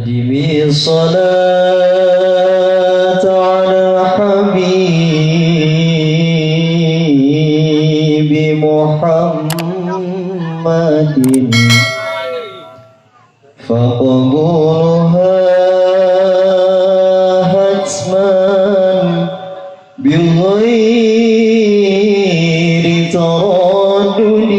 أدمي الصلاة على حبيب محمد فقبولها حتما بغير تردد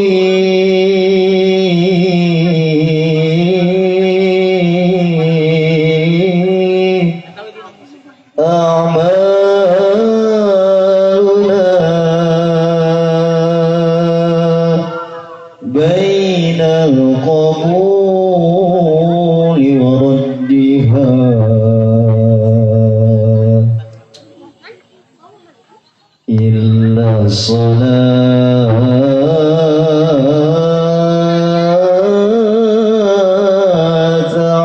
أعمالنا بين القبول وردها إلا الصلاة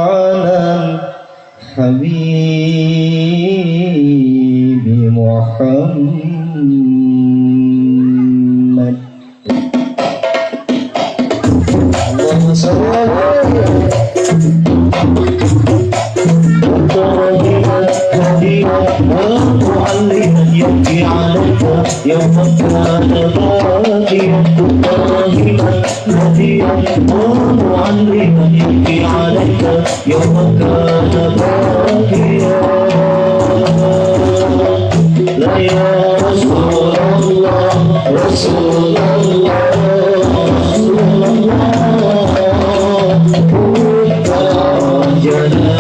على الحبيب محمد. اللهم صل على ومعلما يبكي عليك يوم كان باقيا راهبا هديا ومعلما يبكي عليك يوم كان باقيا. لا يا رسول الله رسول الله رسول الله جنا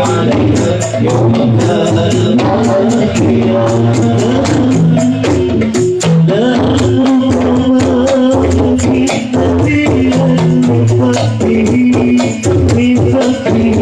عليك يوم كان الملك يا لا في تدبير بفكره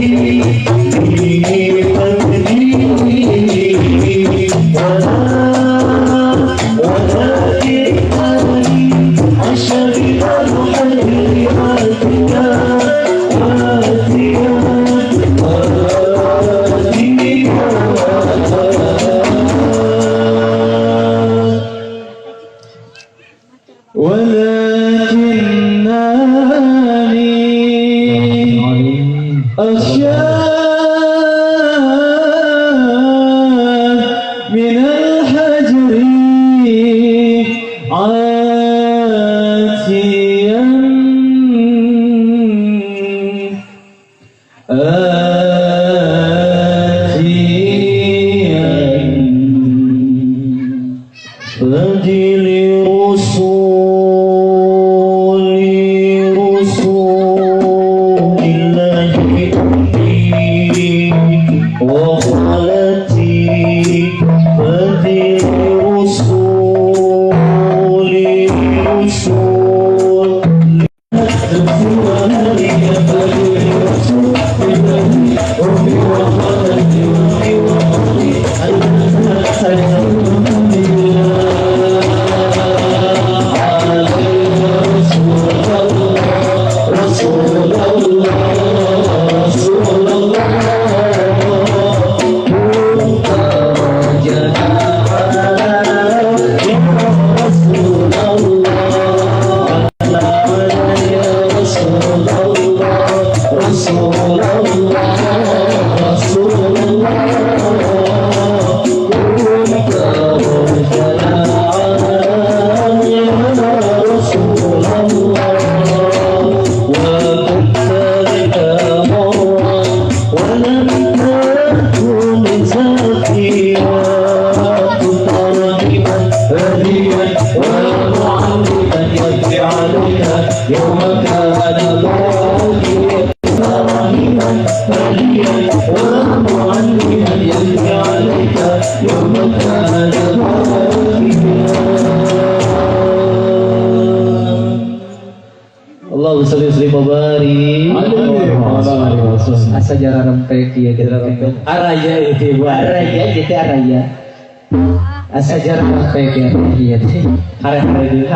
Sejarah rempek dia kita rempek. Araya itu buat araya gitu araya. Sejarah rempek ya dia. Hari-hari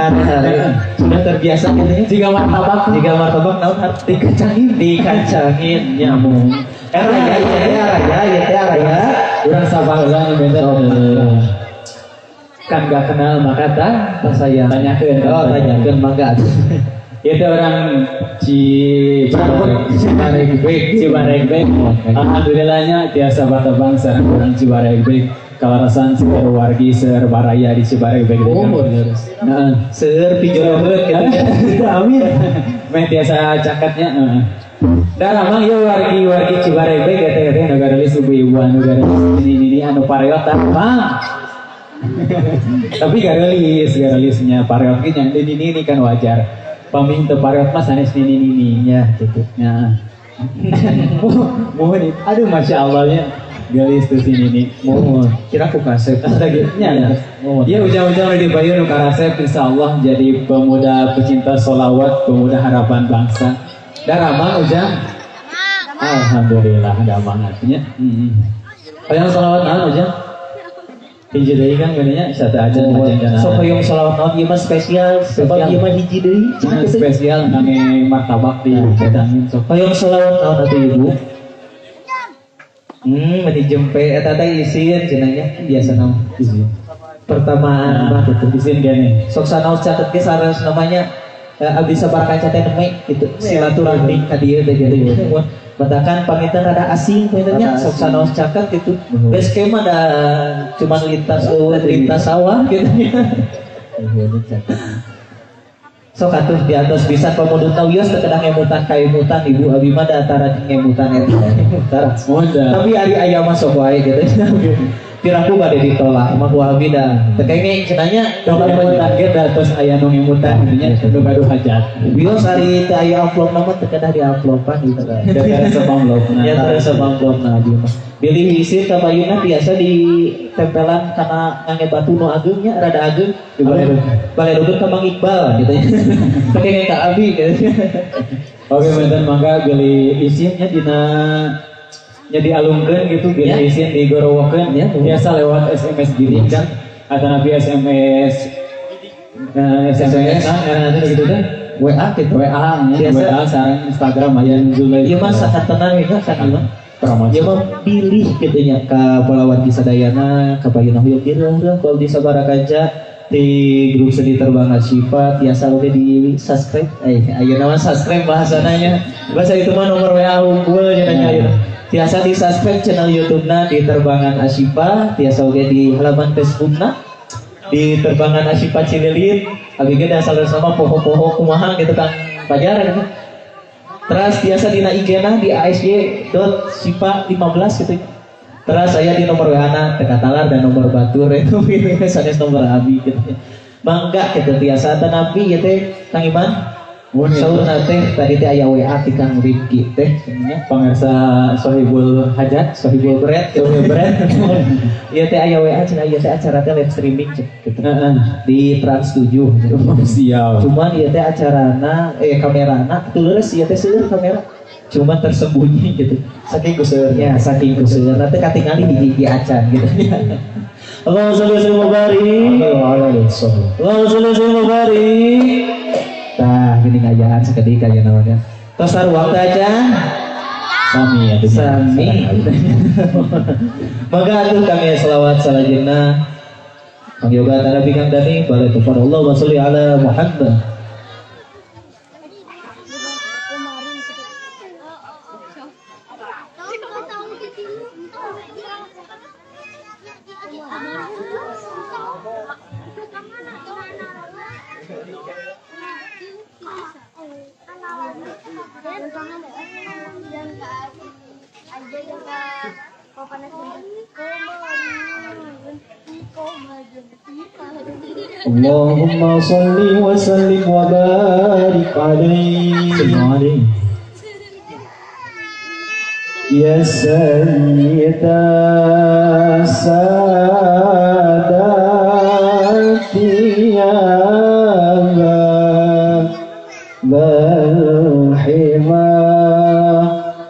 sudah terbiasa gitu. Jika martabak naon arti dikacangin nyamuk. Araya itu araya. Urang sabangsa beda. Kan gak kenal maka tak saya tanyakeun mangga. Itu orang Cibaregbek. Alhamdulillahnya tiasa batang sareng orang Cibaregbek kalarasan seueur wargi seueur baraya di Cibaregbek. Seueur pijoroheut gitu. Amin. Meh tiasa cakatnya. Da lamang ieu wargi Cibaregbek eta negara geus ibu-ibuan negara ini anu pareotan mah. Tapi garelisnya pareot ge nya ini kan wajar. Paming tepareot mas sanes nini-nininya gitu. Nah. Mohon aduh masya Allahnya gelis tuh sini nih. Mohon kira aku kasep lagi. Ya. Dia ujang-ujang di Bayu nu karasep insyaallah jadi pemuda pecinta sholawat, pemuda harapan bangsa. Daramang ujang. Alhamdulillah ada mangatnya. Hayang sholawat naon ujang? Hiji deui kan geunya sata aja aja. Sok hoyong sholawat naon ieu mah spesial ieu mah hiji deui. Spesial ngane martabak di bedangin sok. Hoyong sholawat naon atuh Ibu? Meni jempe eta teh isin cenanya biasa naon. Pertamaan mah kitu isin gini. Sok sanaos catet ge sanes namanya abdi sabar kaca teh neme gitu. Silaturahmi ka dieu teh gitu. Batakan pamitan ada asing pamitannya sok sanaos caket gitu. Base camp ada cuma lintas sawah gitu. Sok atuh di atas bisa pemudut wios teu kedah ngemutan ka emutan Ibu abdi mah da antara ngemutan eta. Tapi ari aya mah sok wae gitu. tiraku bade ditolak mah wahabi dah tekenge cenanya kalau imutan ge da tos aya nu ngimutan intinya nu gaduh hajat bios ari teu aya amplop nama teu kedah di amplopan gitu kan da terasa amplop ya terasa amplop nah di mah bilih isin ka bayuna biasa di tempelan kana ngangge batu nu agungnya rada agung di baledogeun ka Mang Iqbal gitu tekenge ka abi gitu. Oke, benten mangga beli isinnya dina nya dialungkeun gitu beli Ya. isin digorowokeun Ya, tuh. biasa lewat SMS gini kan atau nabi SMS SMS nanti gitu kan WA gitu WA nya Biasa. WA sareng Instagram aya nunjulkeun ieu mah saha tenang ya kan ieu mah promosi ieu mah pilih gitu nya ka Palawan di Sadayana ka Bayuna Huyung direuh kalau di Sabarakaja di grup seni terbang Asyifa biasa udah di subscribe ayo nama subscribe bahasananya bahasa itu mah nomor WA unggul cenanya ayeuna biasa di subscribe channel YouTube-na di Terbangan Asyifa biasa udah di halaman Facebook-na di Terbangan Asyifa Cililin abi ge da sama poho-poho kumaha gitu kan pajar gitu. Terus biasa di IG-na di asy.sipa15 gitu. Terus saya di nomor WA-na teka talar dan nomor batur itu sanes nomor abi gitu. Mangga gitu tiasa nabi ya teh Kang Iman. Saur teh tadi teh aya WA ti Kang Rifki teh sebenarnya pangarsa Sohibul Hajat Sohibul Bread Ieu teh aya WA cenah ieu teh acara teh live streaming gitu. Di Trans 7 gitu. sial Cuman ieu teh acarana kamerana teuleus ieu teh seueur kamera. Cuma tersembunyi gitu. Saking kuseurnya, saking kuseur. Nanti katingali di gigi acan gitu. Allahumma sholli wa sallim wa barik. Allahumma sholli wa sallim wa barik. Tah, gini ngajaan sekedik aja namanya. Tos waktu aja. Sami ya Sami. Maka atuh kami selawat salajengna. Kang yoga tanabi Kang Dani balik kepada Allah wa sholli ala Muhammad. Allahumma salli wa sallim wa barik alaihi ya sayyida sadati ya balhima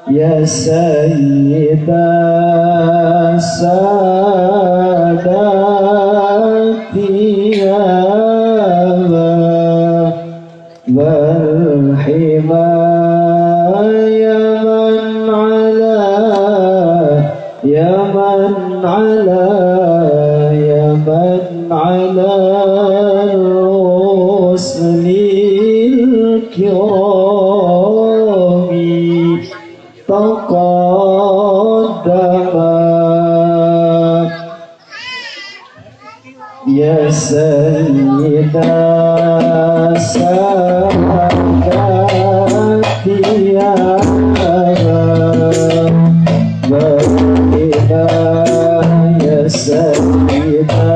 ya sayyida sadati ya balhima يا من على الرسل الكرام تقدم يا سيدا سادتي يا يا سيدا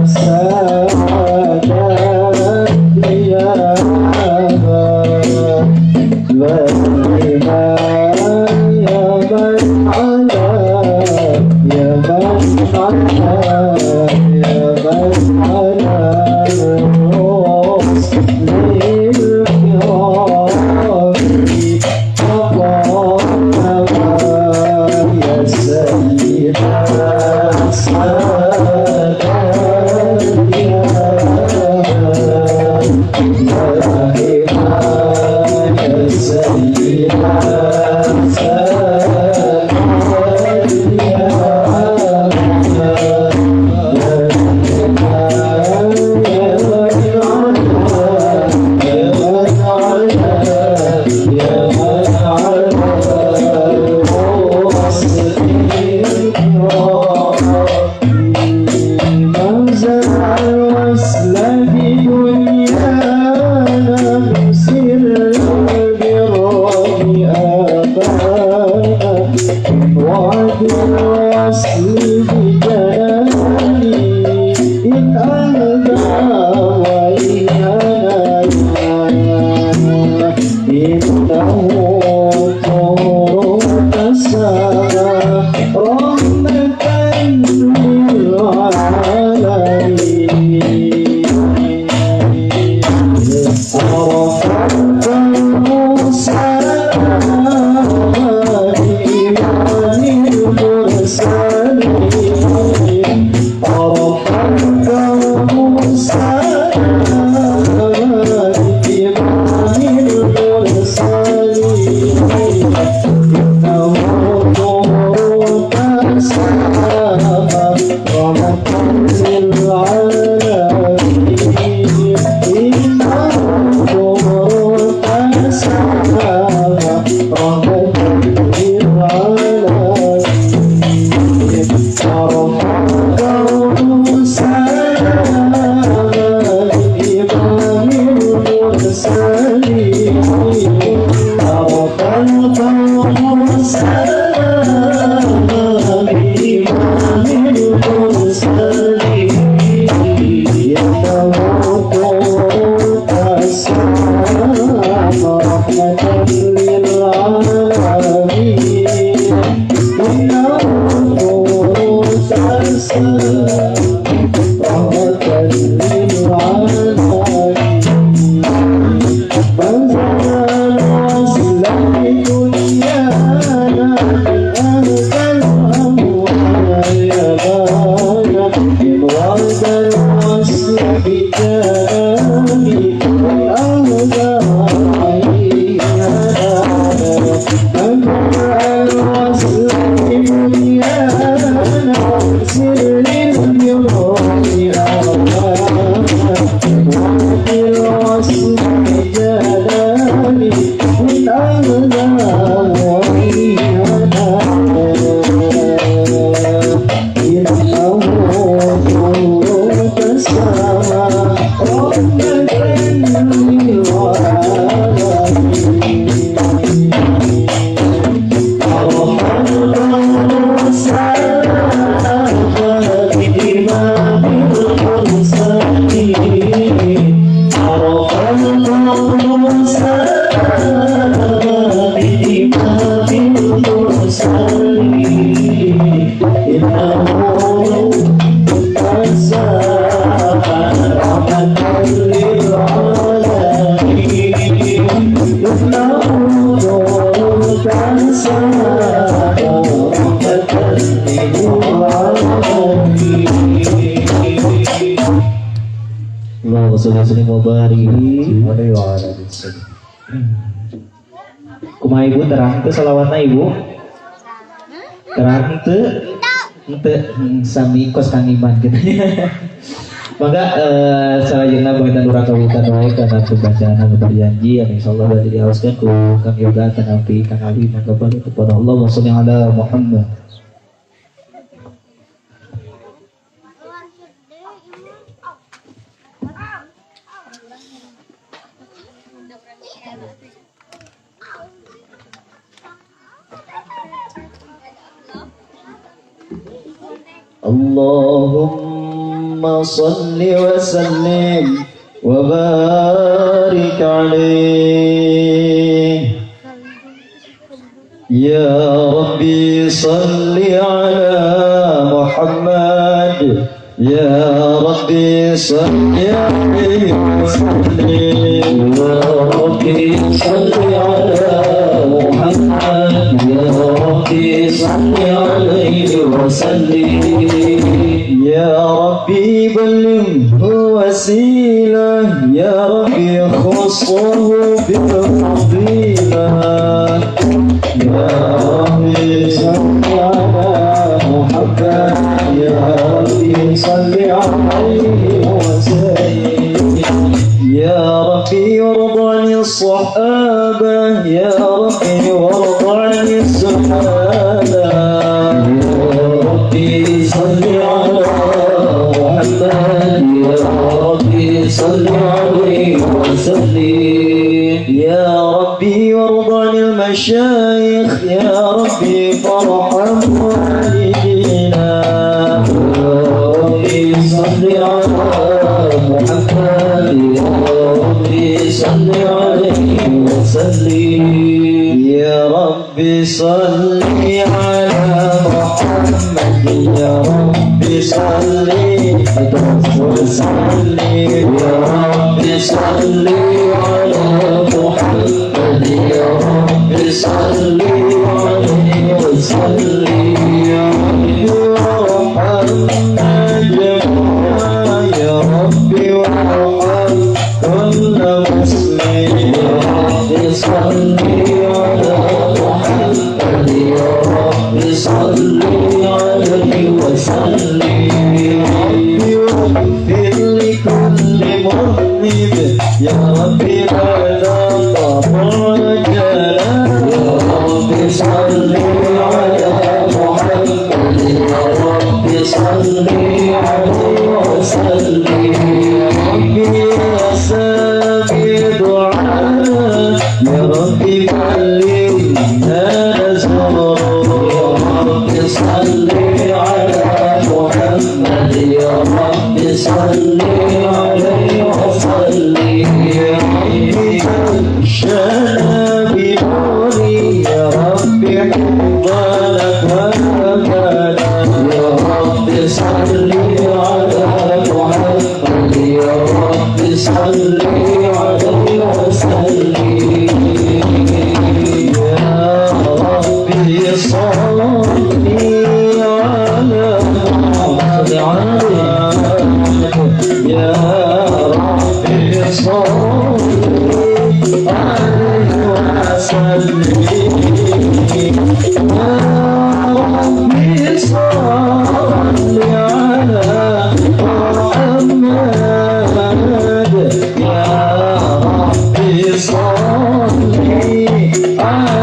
سادتي يا بلغنا يا من على يا من على يا من على الرسل وعد الوصل بجلالي إن أهدى وإيانا إنه طور تسامى رحمة للعالمين عرفت المرسلين إيمان المرسلين عرفت المرسلين إيمان المرسلين إنه طور تسامى رحمة للعالمين إنه طور تسامى رحمة للعالمين عرفت المرسلين إمام المرسلين عرفت المرسلين إمام المرسلين إنه طور تسامى رحمة للعالمين إنه طور تسامى رحمة للعالمين فانزل الوصل بدنيانا أهدى الأموال يبانا إن ورد الوصل بجلالي أهدى عينانا فانزل الوصل بدنيانا سر اليوم أمانا ورد الوصل بجلالي من أهدى وعيانا إنه طور تسامى رحمة للعالمين عرفت المرسلين إمام المرسلين عرفت المرسلين إمام المرسلين إنه تسامى رحمة للعالمين إنه طور تسامى رحمة للعالمين اللهم صل وسلم وبارك alaihi wa alihi wasallam. Kumaha ibu terang teu salawatna ibu? Terang teu? Teu sami kos Kang Iman gitu. Maka salajengna pamitan urang kawutan wae kana pembacaan anu berjanji anu insyaallah bade diaoskeun ku Kang Yoga tanapi Kang Ali mangga balik kepada Allah wa sholli ala Muhammad. Allahumma salli wa sallim wa barik alaih ya Rabbi salli ala Muhammad ya Rabbi salli alaihi wa sallim ya Rabbi salli ala Muhammad ya Rabbi salli alaihi wa sallim يا ربي بلغه وسيلة يا ربي خصه بالفضيلة يا ربي صل على محمد يا ربي صل عليه وسلم يا ربي وارض عن الصحابة يا ربي وارض عن الصحابة يا ربي صل على محمد يا ربي صل عليه وسلم يا ربي وارض عن المشايخ يا ربي وارحم والدينا ربي صل على محمد ربي صل عليه وسلم يا ربي صل على محمد يا ربي صل وسلم يا ربي صل على محمد يا ربي صل عليه وسلم يا ربي وارحم يا ربي وارحم كل مسلم يا ربي صل على محمد يا ربي صل عليه وسلم يا ربي واغفر لكل مذنب يا ربي لا تطهر جلال يا ربي صل على محمد يا ربي صل عليه وسلم يا ربي يا سامي دعاء يا ربي بلغنا نزور يا ربي صل على محمد يا ربي صل عليه وسلم يا ربي شانا بنوري يا ربي حفظك وكفانا يا ربي صل على محمد يا ربي صل عليه وسلم يا ربي صل على محمد يا ربي صل عليه وسلم يا ربي صل على محمد يا ربي صل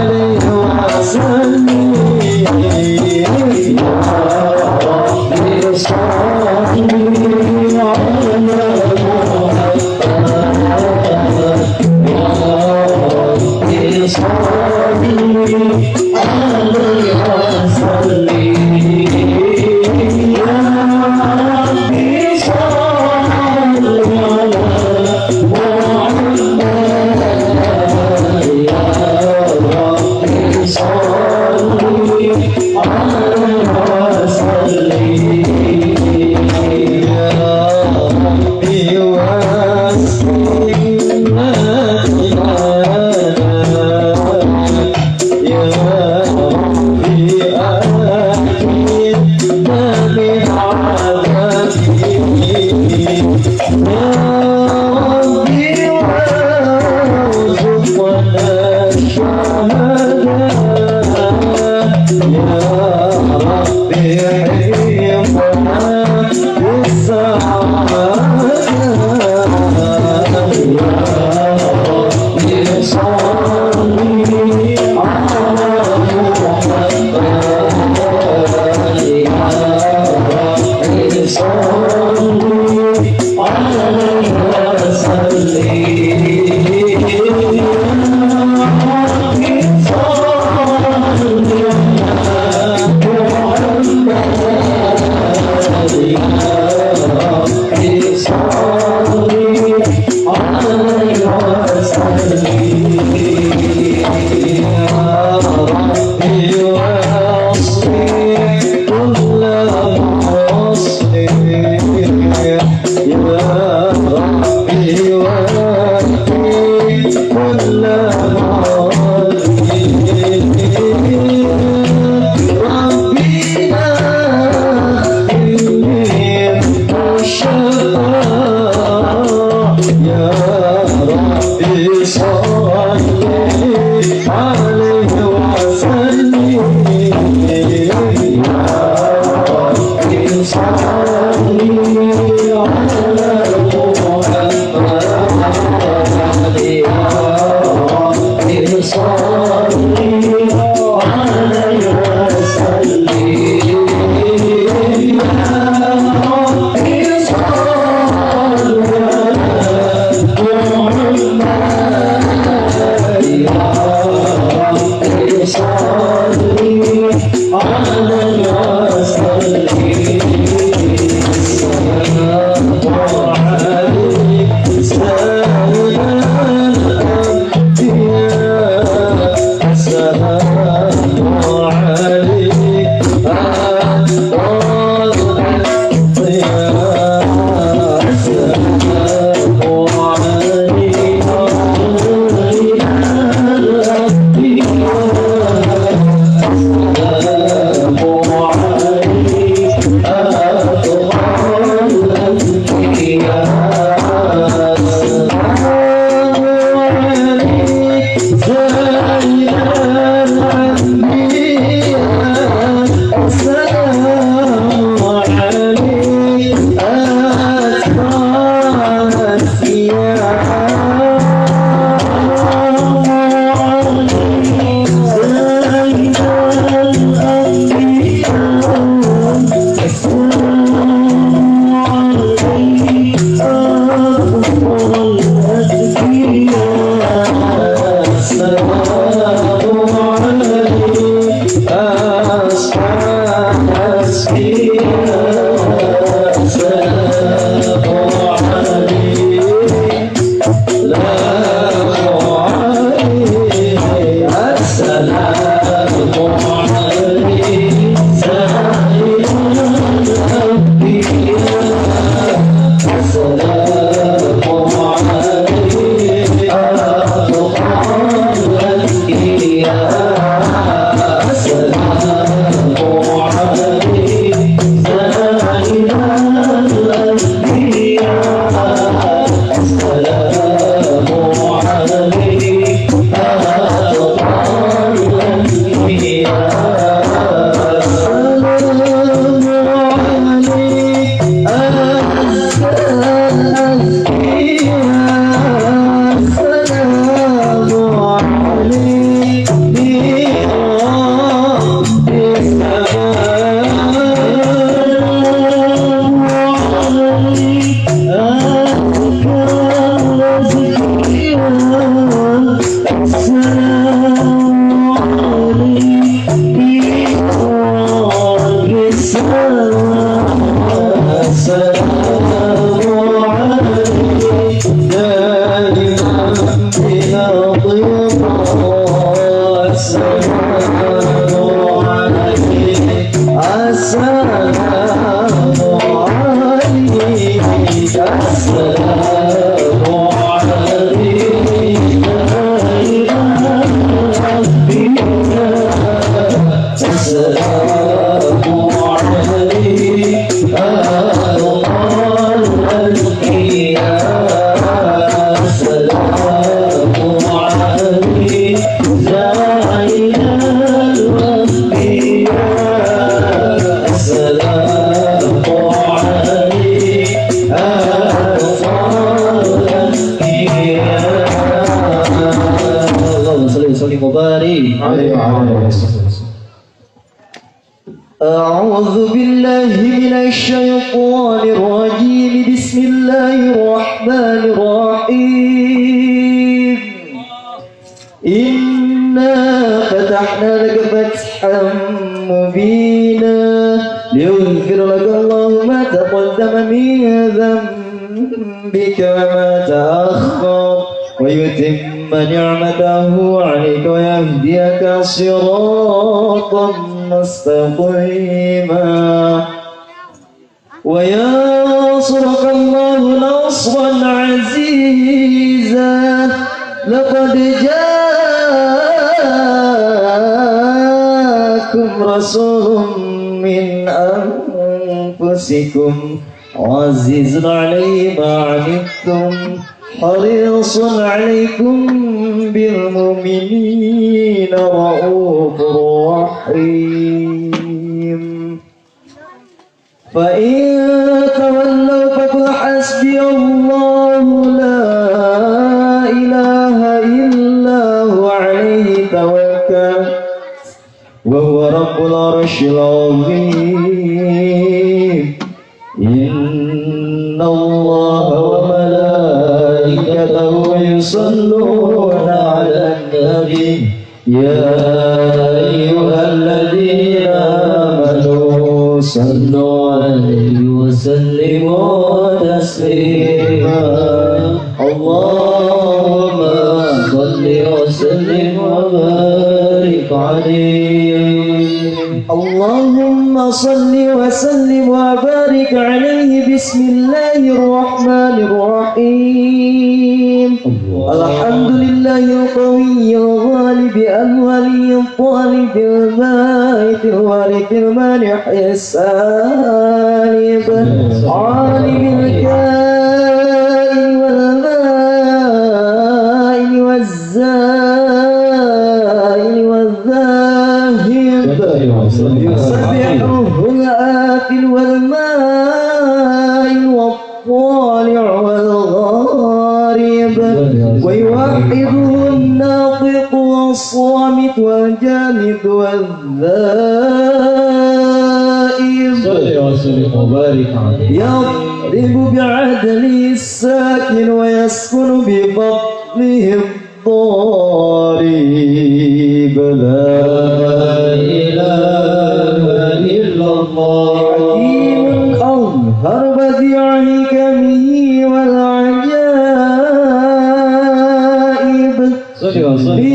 عليه وسلم يا ربي صل على أعوذ بالله من الشيطان الرجيم بسم الله الرحمن الرحيم إنا فتحنا لك فتحا مبينا ليغفر لك الله ما تقدم من ذنبك وما تأخر ويتم نعمته عليك ويهديك صراطا مستقيما وينصرك الله نصرا عزيزا لقد جاءكم رسول من أنفسكم عزيز عليه ما عنتم حريص عليكم بالمؤمنين رؤوف رحيم فإن تولوا فقل حسبي الله لا إله إلا هو عليه توكل وهو رب العرش العظيم إن الله وملائكته يصلون على النبي يا أيها الذين صلوا عليه وسلموا تسليما اللهم صل وسلم وبارك عليه اللهم صل وسلم وبارك عليه بسم الله الرحمن الرحيم الحمد لله القوي الغالب الولي الطالب الباعث الوارث المانح السالب عالم الكائن والبائن والزائل والذاهب يسبحه الآكل والماء والطالع والغارب ويوحده الناطق والصامت والجامد والذائب يضرب بعدله الساكن ويسكن بفضله الضارب لا إله إلا الله حكيم أظهر بديع حكمه والعجائب في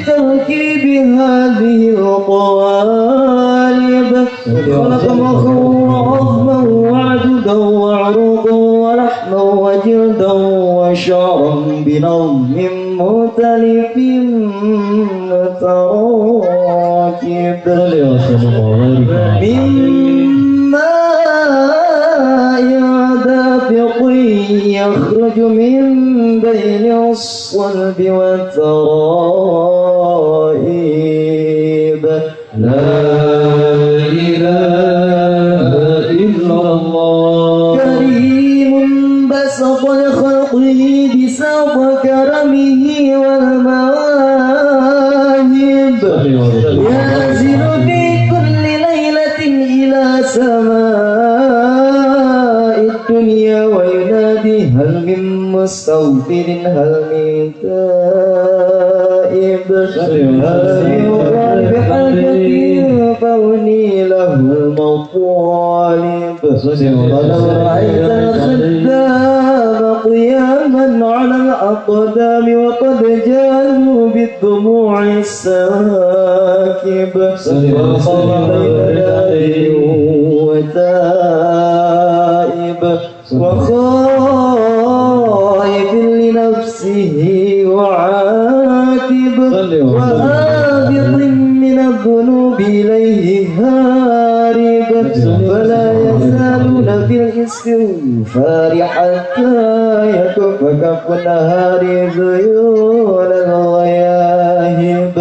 تركيب هذه القوالب خلق مخا وعظما وعددا وعروقا ولحما وجلدا وشعرا بنظم مختلف متراكب مما دافق يخرج من بين الصلب والترائب لا إله إلا الله كريم بسط لخلقه بساط كرمه والمواهب ينزل في كل ليلة إلى سماء الدنيا وينادي هل من مستغفر هل من تائب هل من بحاجة فأغني له المطالب ولو رأيت الخدام قياما على الأقدام وقد جاءوا بالدموع الساكب وقضى بين وتائب وخائف لنفسه وعاتب وآبط من الذنوب إليه هارب فلا يزالون في الاستغفار حتى يكف كف النهار ذيول الغياهب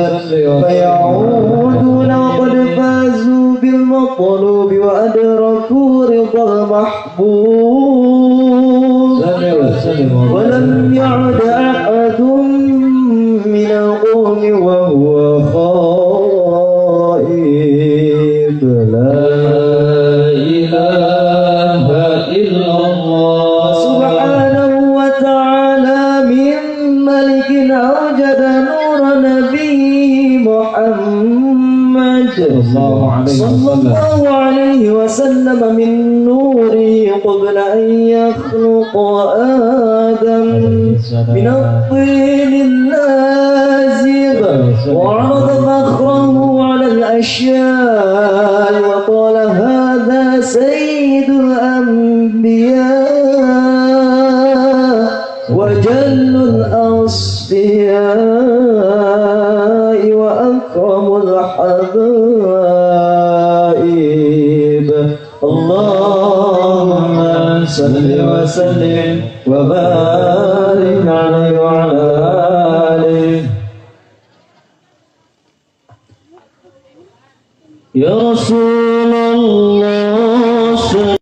فيعودون وقد فازوا بالمطلوب وأدركوا رضا المحبوب ولم يعد أحد من القوم وهو خائب لا إله إلا الله سبحانه وتعالى من ملك أوجد نور نبي محمد صلى الله عليه وسلم من نوره قبل أن يخلق آدم من الطين اللازب وعرض فخره على الأشياء وقال هذا سيد الأنبياء وجل الأصفياء وأكرم الحبائب اللهم صل وسلم وبارك عليه وعلى آله يا رسول الله صل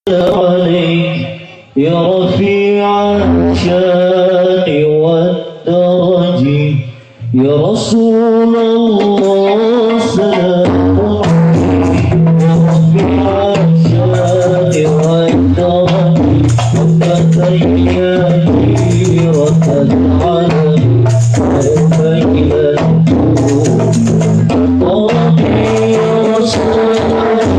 عليك يا رفيع الشان والدرج يا رسول الله سلام عليك يا رفيع الشان والدرج وتحية خيرة العالم وبين يا رسول الله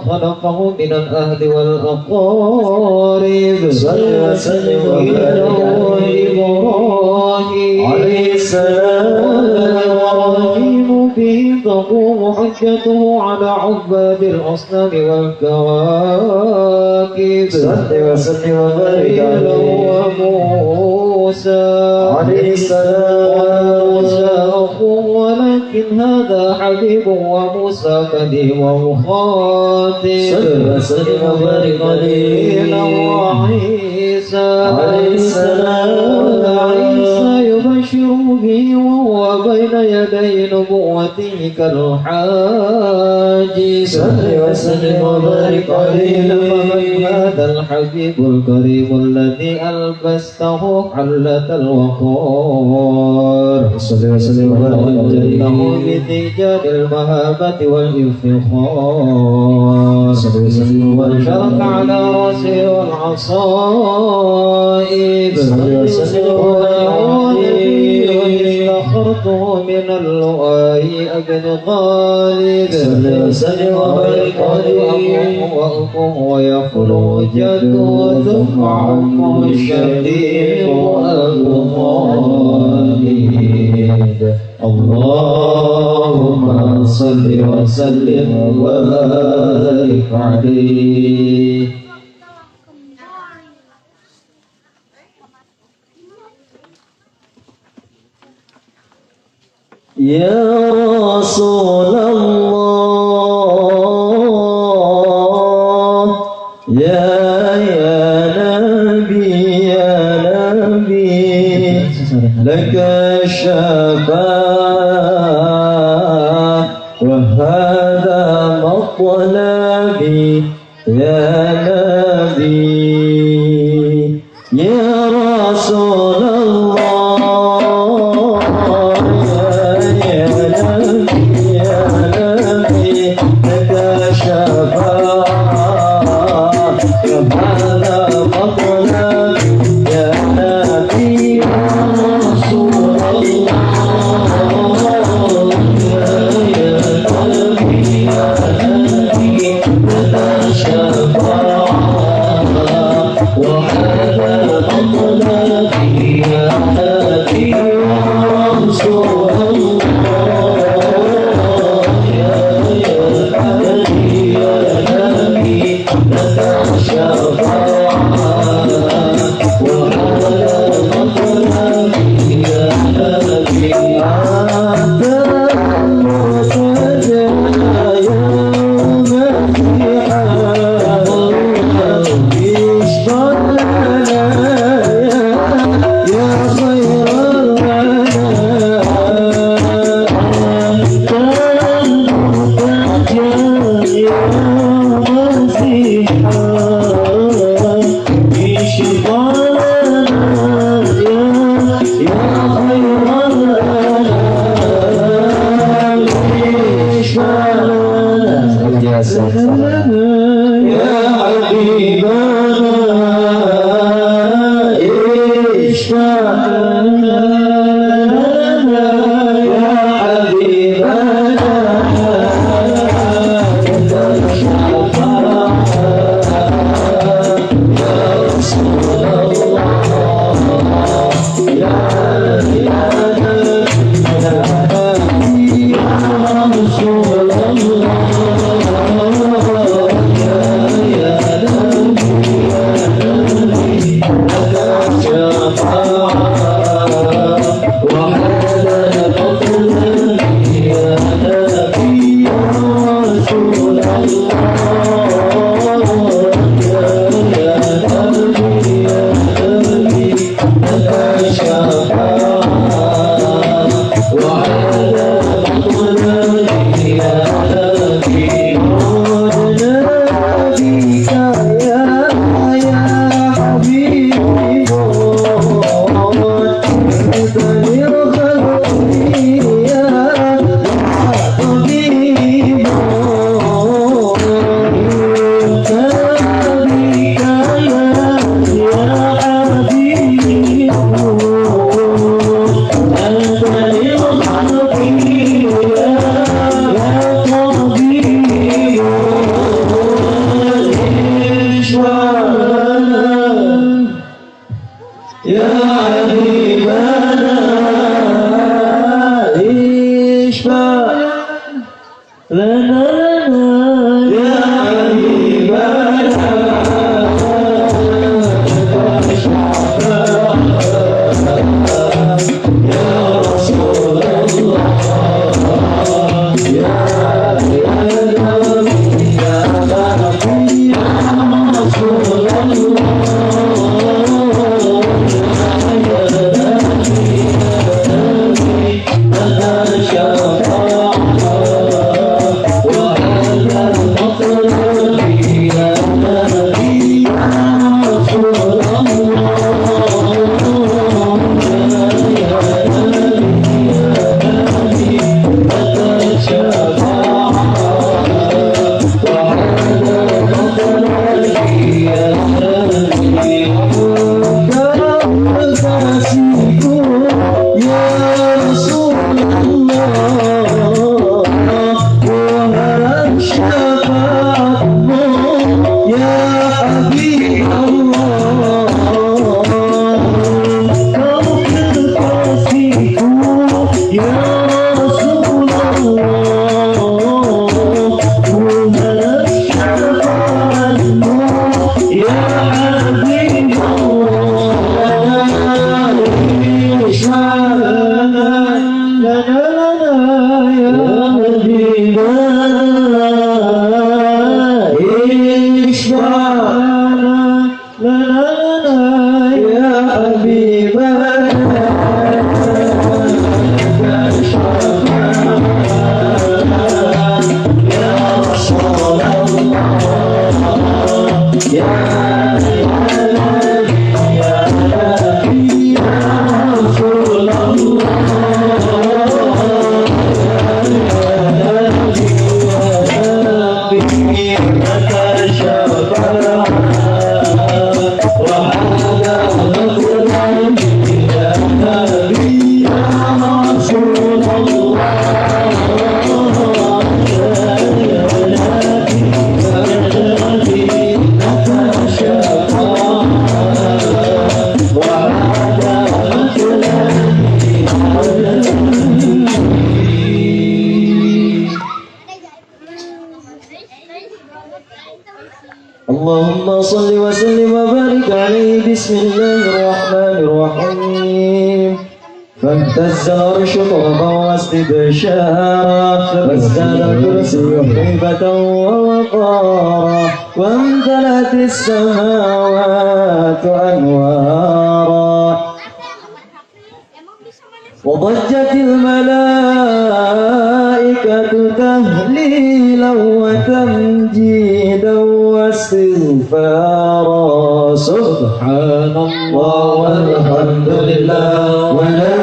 خلقه من الأهل والأقارب صلى وسلم إبراهيم عليه السلام إبراهيم به تقوم حجته على عباد الأصنام والكواكب صلى وسلم وبارك عليه وموسى عليه السلام وموسى أخوه ولكن هذا حبيب وموسى كليم وخاتم صلى وسلم وبارك عليه وعيسى عليه السلام عيسى يبشر به وهو بين يدي نبوته كالحاج صلى وسلم وبارك عليه فمن هذا الحبيب الكريم الذي ألبسته حلة الوقار صلى وسلم وبارك عليه بتيجان المهابة والافتخار صلى وسلم وبارك على رأسه والعصائب صلى وسلم وبارك استخرته من اللؤي ابن غالب صلى وسلم وبارك عليه وأخوه ويخرج جده ثم عمه الشديد وأبو طالب اللهم صل وسلم وبارك عليه. يا رسول الله يا نبي لك الشفاعة Nabi ya Rasulullah ya Nabi ya Nabi laka syafaat kepada fadla ya Nabi ya Rasulullah اللهم صل وسلم وبارك عليه بسم الله الرحمن الرحيم فامتز العرش طربا واستبشارا وازداد الكرسي هيبة ووقارا وامتلأت السماوات أنوارا وضجت الملائكة تهليلا وتمجيدا واستغفارا سبحان الله والحمد لله ولا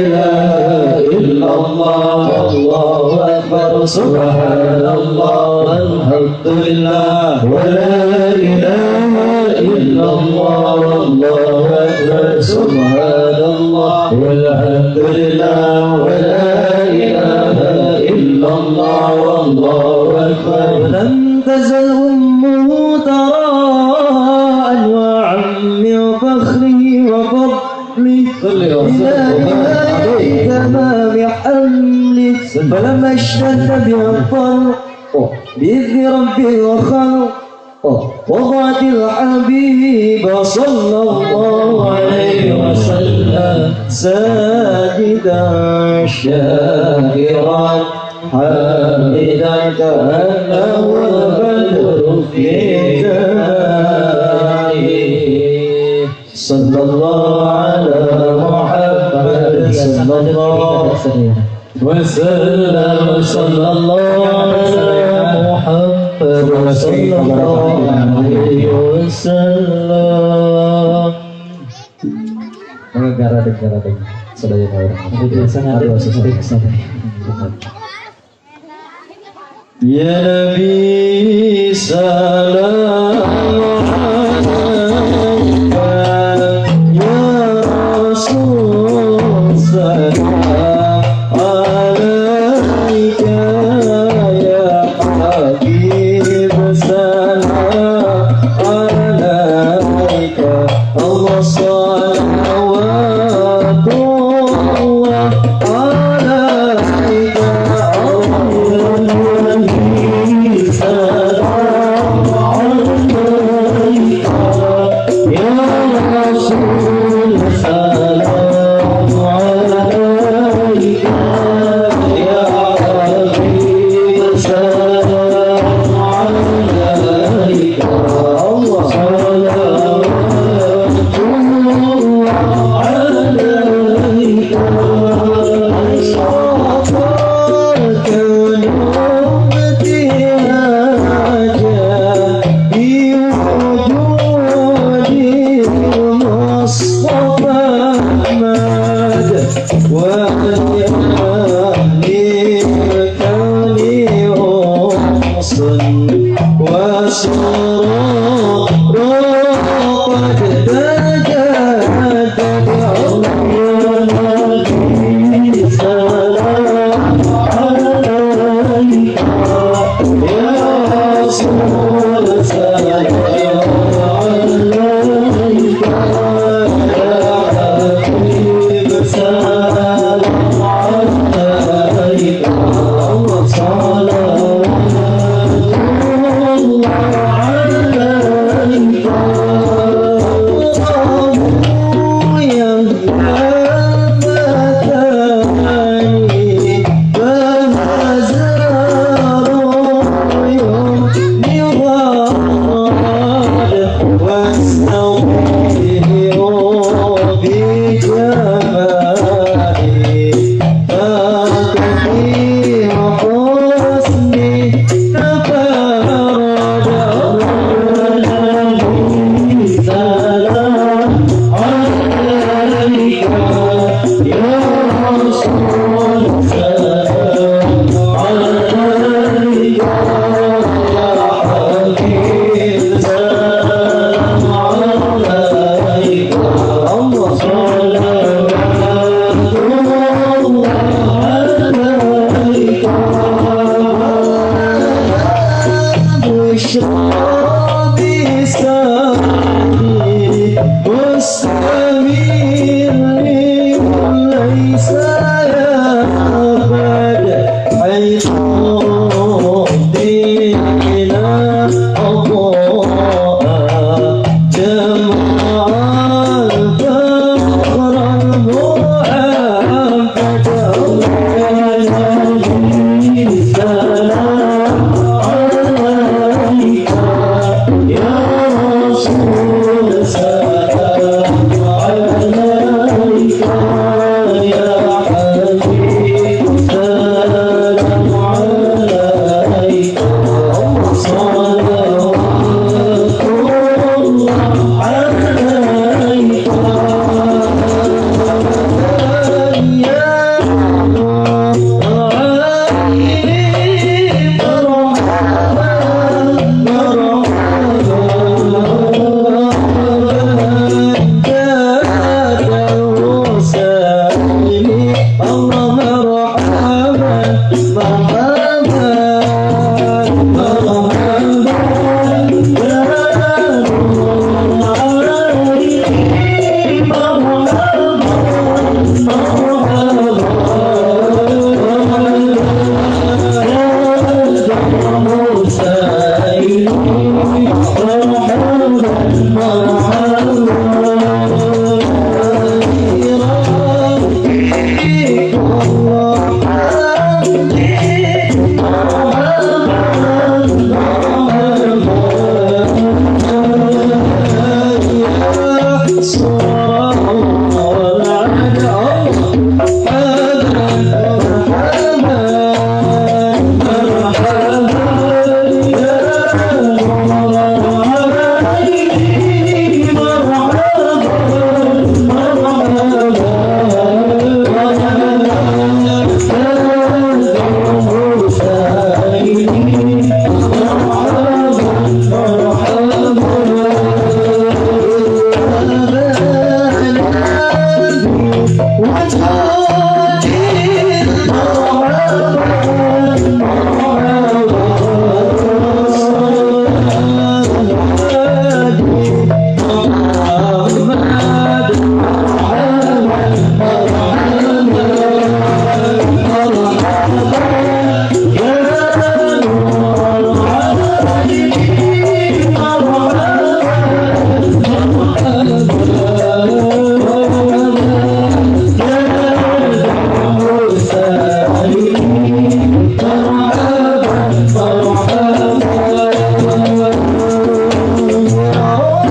إله إلا الله والله أكبر سبحان الله والحمد لله ولا إله إلا الله والله أكبر سبحان الله والحمد لله ولا إله إلا الله والله أكبر لم تزل أمه ترى أنواعا من فخره وفضله إلى نهاية تمام حمله فلما اشتد بها الطرق بإذن ربه وخلق وضعت الحبيب صلى الله عليه وسلم ساجدا شاكرا حامدا كأنه البدر في جاهه صلى الله على محمد صلى الله وسلم صلى الله على محمد صلى الله عليه وسلم. Negara-negara saudara Ya Nabi salam alaika ya Rasul salam alaika ya Habib salam alaika Allah salawatullah alaika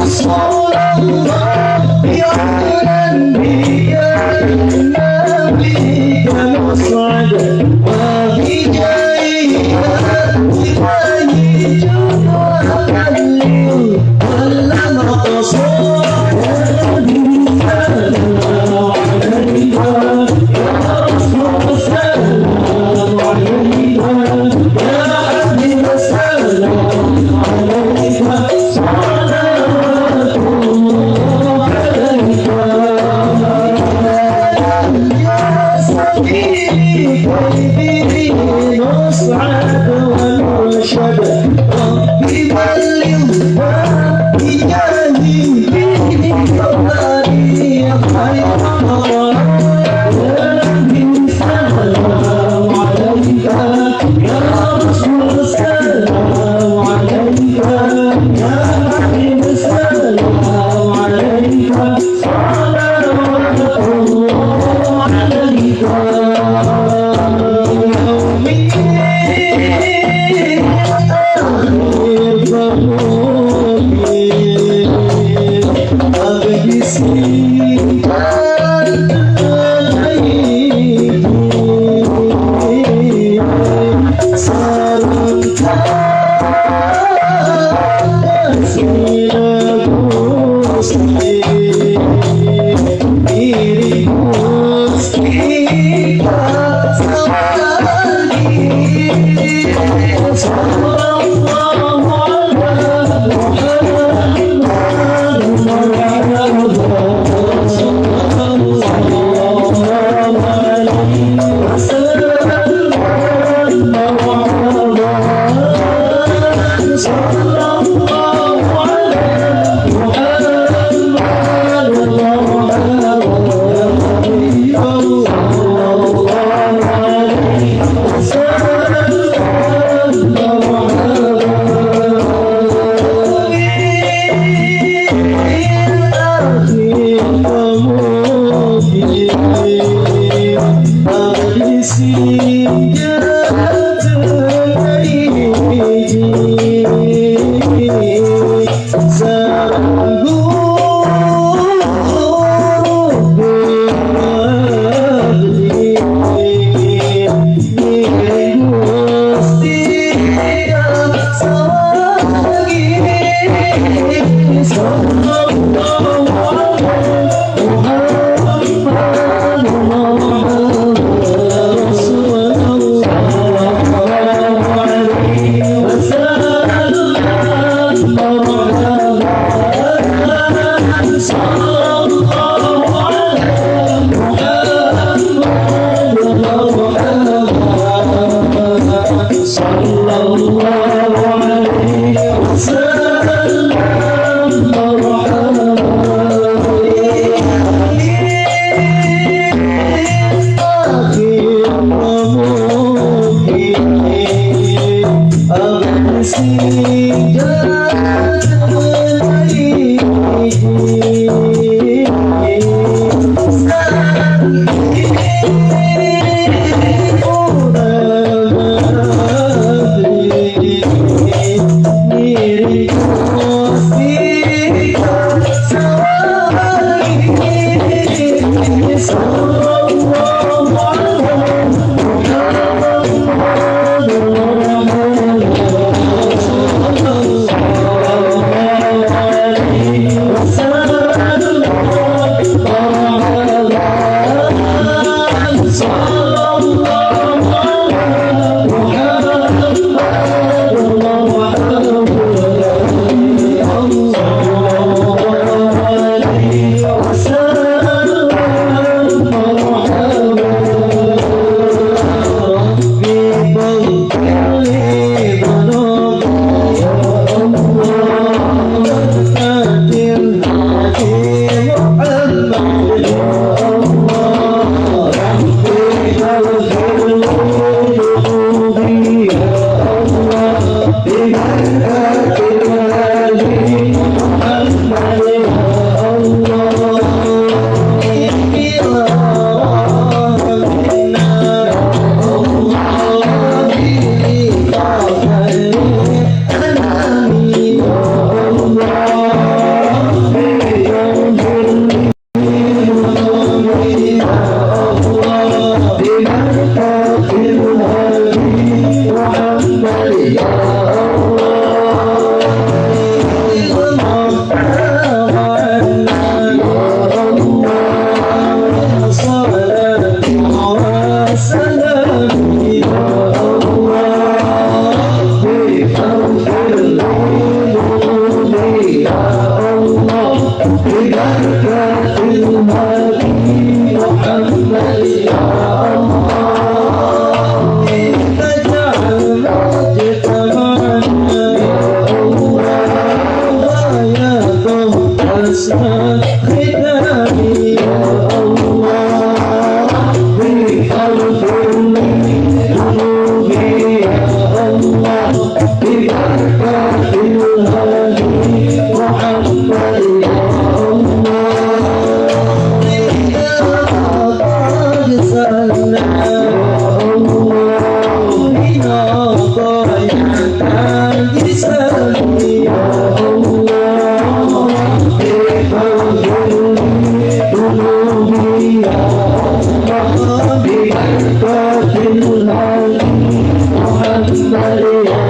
Singgah حسن ختامي يا الله بفضل ذنوبي يا الله ببركة الهادي محمد يا الله قد سلم يا الله بنا ضيعنا بسلمي يا الله بفضل ذنوبي يا الله ببركة الهادي محمد يا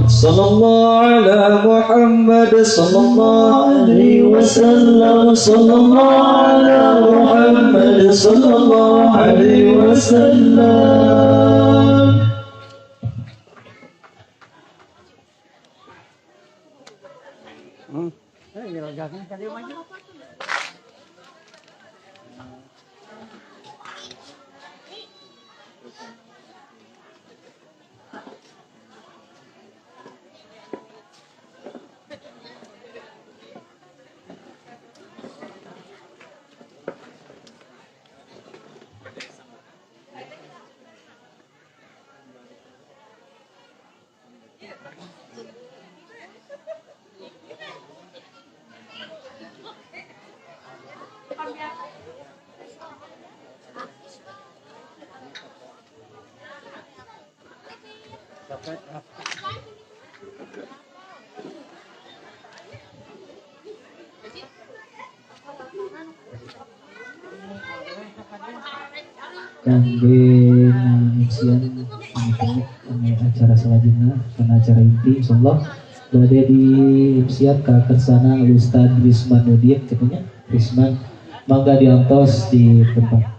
صلى الله على محمد صلى الله عليه وسلم صلى الله على محمد صلى الله عليه وسلم kangge ngisian kami acara selanjutnya karena acara inti insyaallah berada di siap ke kersana Ustadz Risman Nudin katanya Risman mangga diantos di tempat.